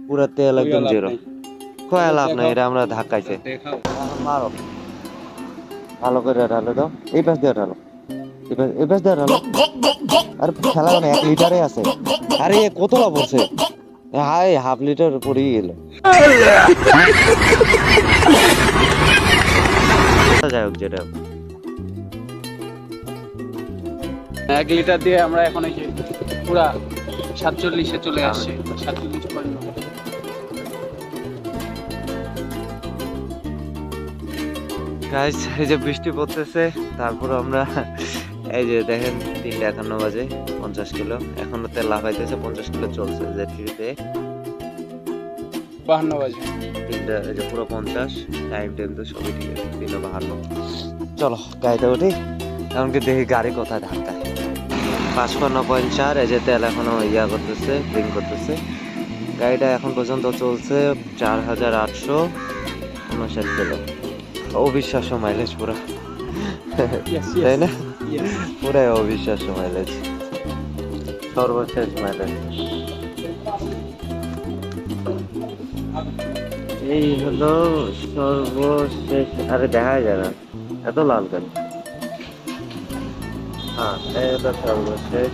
পুরো তেল একদম জিরো, কয় লাভ নাই, এটা আমরা ধাক্কাইছে। মারো ভালো করে ঢালো দাও, এই পাশ দিয়ে ঢালো, এই পাশ দিয়ে ঢালো। আর খেলা মানে 1 লিটারে আছে। আরে এ কতলা পড়ছে, হাই হাফ লিটার পড়েই গেল। যাই হোক, যেটা 1 লিটার দিয়ে আমরা এখন এই যে পুরা 47-এ চলে আসছে। 47 পয়েন্ট। গাইস এই যে বৃষ্টি পড়তেছে, তারপর আমরা এই যে দেখেন 3:51 বাজে, 50 কিলো এখনো তেল লাফাইতেছে, 50 কিলো চলছে জেট্রিতে। 52 বাজে। তিনটা এই যে পুরো 50, টাইম তো সবই ঠিক আছে, 3:52। চলো গাড়িতে উঠি, এমনকি দেখি গাড়ি কোথায় ধাক্কায়। 55.4, এই যে তেল এখনো ইয়া করতেছে, ব্লিঙ্ক করতেছে। গাড়িটা এখন পর্যন্ত চলছে 4859 কিলো। অবিশ্বাস্য মাইলেজ পুরো, তাই না? পুরাই অবিশ্বাস্য মাইলেজ, সর্বশেষ মাইলেজ। এই হলো সর্বশেষ। আরে দেখা যায় না, এত লাল কেন? হ্যাঁ, এই হলো সর্বশেষ।